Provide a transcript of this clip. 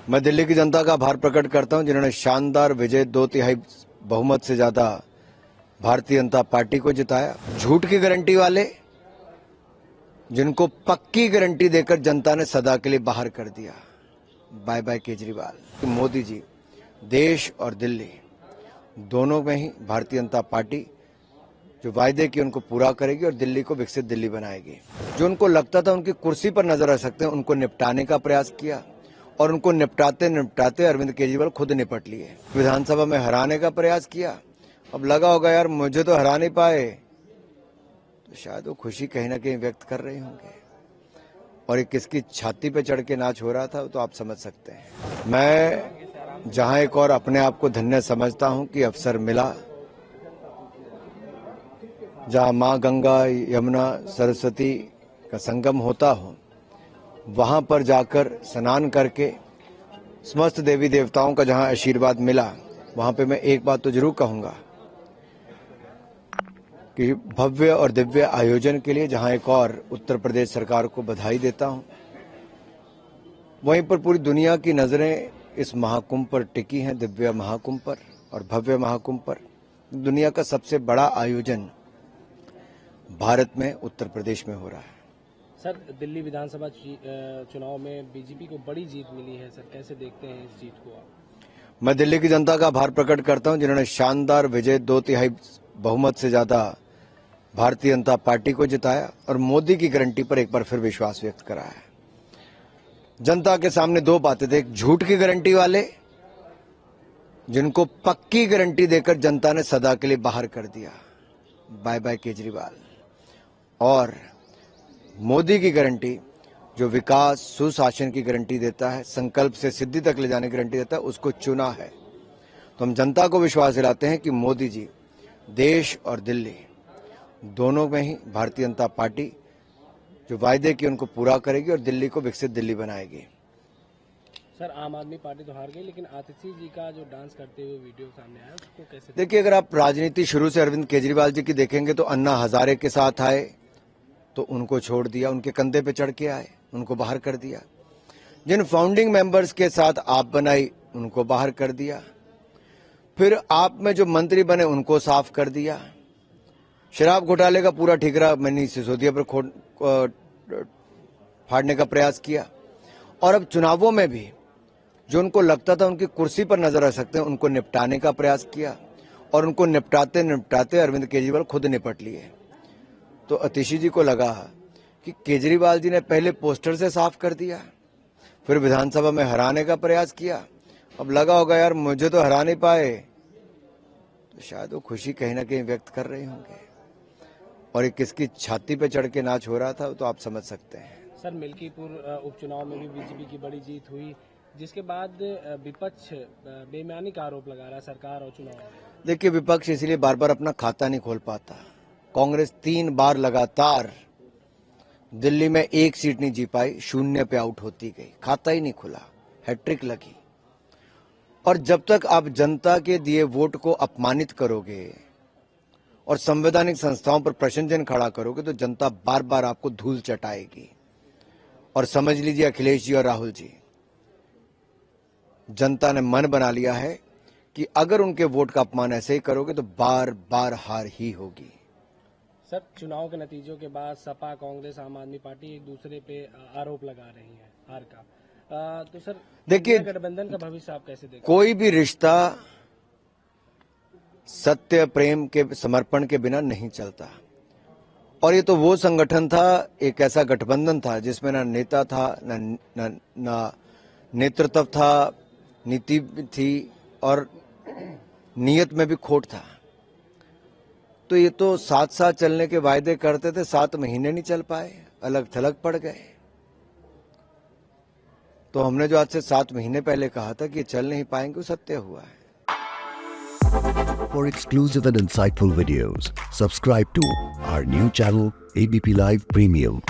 मैं दिल्ली की जनता का आभार प्रकट करता हूं जिन्होंने शानदार विजय 2/3 बहुमत से ज्यादा भारतीय जनता पार्टी को जिताया। झूठ की गारंटी वाले जिनको पक्की गारंटी देकर जनता ने सदा के लिए बाहर कर दिया, बाय बाय केजरीवाल। मोदी जी देश और दिल्ली दोनों में ही भारतीय जनता पार्टी जो वायदे किए उनको पूरा करेगी और दिल्ली को विकसित दिल्ली बनाएगी। जो उनको लगता था उनकी कुर्सी पर नजर रख सकते हैं, उनको निपटाने का प्रयास किया और उनको निपटाते निपटाते अरविंद केजरीवाल खुद निपट लिए। विधानसभा में हराने का प्रयास किया, अब लगा होगा यार मुझे तो हरा नहीं पाए, तो शायद वो खुशी कहीं ना कहीं व्यक्त कर रहे होंगे। और ये किसकी छाती पे चढ़ के नाच हो रहा था तो आप समझ सकते हैं। मैं जहां एक और अपने आप को धन्य समझता हूं कि अवसर मिला, जहां मां गंगा यमुना सरस्वती का संगम होता हो, वहां पर जाकर स्नान करके समस्त देवी देवताओं का जहां आशीर्वाद मिला, वहां पे मैं एक बात तो जरूर कहूंगा कि भव्य और दिव्य आयोजन के लिए जहां एक और उत्तर प्रदेश सरकार को बधाई देता हूं, वहीं पर पूरी दुनिया की नजरें इस महाकुंभ पर टिकी हैं, दिव्य महाकुंभ पर और भव्य महाकुंभ पर। दुनिया का सबसे बड़ा आयोजन भारत में उत्तर प्रदेश में हो रहा है। सर, दिल्ली विधानसभा चुनाव में बीजेपी को बड़ी जीत मिली है, सर कैसे देखते हैं इस जीत को आप? मैं दिल्ली की जनता का आभार प्रकट करता हूं जिन्होंने शानदार विजय 2/3 बहुमत से ज्यादा भारतीय जनता पार्टी को जिताया और मोदी की गारंटी पर एक बार फिर विश्वास व्यक्त करा है। जनता के सामने दो बातें थे, एक झूठ की गारंटी वाले जिनको पक्की गारंटी देकर जनता ने सदा के लिए बाहर कर दिया, बाय बाय केजरीवाल, और मोदी की गारंटी जो विकास सुशासन की गारंटी देता है, संकल्प से सिद्धि तक ले जाने की गारंटी देता है, उसको चुना है। तो हम जनता को विश्वास दिलाते हैं कि मोदी जी देश और दिल्ली दोनों में ही भारतीय जनता पार्टी जो वायदे किए उनको पूरा करेगी और दिल्ली को विकसित दिल्ली बनाएगी। सर, आम आदमी पार्टी तो हार गई, लेकिन आतिशी जी का जो डांस करते हुए वीडियो सामने आया उसको कैसे देखिए, अगर आप राजनीति शुरू से अरविंद केजरीवाल जी की देखेंगे तो अन्ना हजारे के साथ आए तो उनको छोड़ दिया, उनके कंधे पे चढ़ के आए, उनको बाहर कर दिया। जिन फाउंडिंग मेंबर्स के साथ आप बनाई उनको बाहर कर दिया, फिर आप में जो मंत्री बने उनको साफ कर दिया। शराब घोटाले का पूरा ठिकरा मनीष सिसोदिया पर फाड़ने का प्रयास किया और अब चुनावों में भी जो उनको लगता था उनकी कुर्सी पर नजर रख सकते हैं, उनको निपटाने का प्रयास किया और उनको निपटाते निपटाते अरविंद केजरीवाल खुद निपट लिए। तो आतिशी जी को लगा कि केजरीवाल जी ने पहले पोस्टर से साफ कर दिया, फिर विधानसभा में हराने का प्रयास किया, अब लगा होगा यार मुझे तो हरा नहीं पाए, तो शायद वो खुशी कहीं ना कहीं व्यक्त कर रहे होंगे। और ये किसकी छाती पे चढ़ के नाच हो रहा था तो आप समझ सकते हैं। सर, मिल्कीपुर उपचुनाव में भी बीजेपी की बड़ी जीत हुई, जिसके बाद विपक्ष बेईमानी का आरोप लगा रहा है सरकार और चुनाव में। देखिए, विपक्ष इसलिए बार बार अपना खाता नहीं खोल पाता। कांग्रेस 3 बार लगातार दिल्ली में एक सीट नहीं जी पाई, 0 पे आउट होती गई, खाता ही नहीं खुला, हैट्रिक लगी। और जब तक आप जनता के दिए वोट को अपमानित करोगे और संवैधानिक संस्थाओं पर प्रश्न चिन्ह खड़ा करोगे तो जनता बार बार आपको धूल चटाएगी। और समझ लीजिए अखिलेश जी और राहुल जी, जनता ने मन बना लिया है कि अगर उनके वोट का अपमान ऐसे ही करोगे तो बार बार हार ही होगी। सर, चुनाव के नतीजों के बाद सपा, कांग्रेस, आम आदमी पार्टी एक दूसरे पे आरोप लगा रही है हार का। तो सर देखिए, गठबंधन का भविष्य आप कैसे देखते हैं? कोई भी रिश्ता सत्य प्रेम के समर्पण के बिना नहीं चलता। और ये तो वो संगठन था, एक ऐसा गठबंधन था जिसमें ना नेता था, ना नेतृत्व था, नीति थी और नियत में भी खोट था। तो ये तो साथ साथ चलने के वायदे करते थे, 7 महीने नहीं चल पाए, अलग थलग पड़ गए। तो हमने जो आज से 7 महीने पहले कहा था कि ये चल नहीं पाएंगे, वो सत्य हुआ है। For exclusive and insightful videos, subscribe to our new channel ABP Live Premium.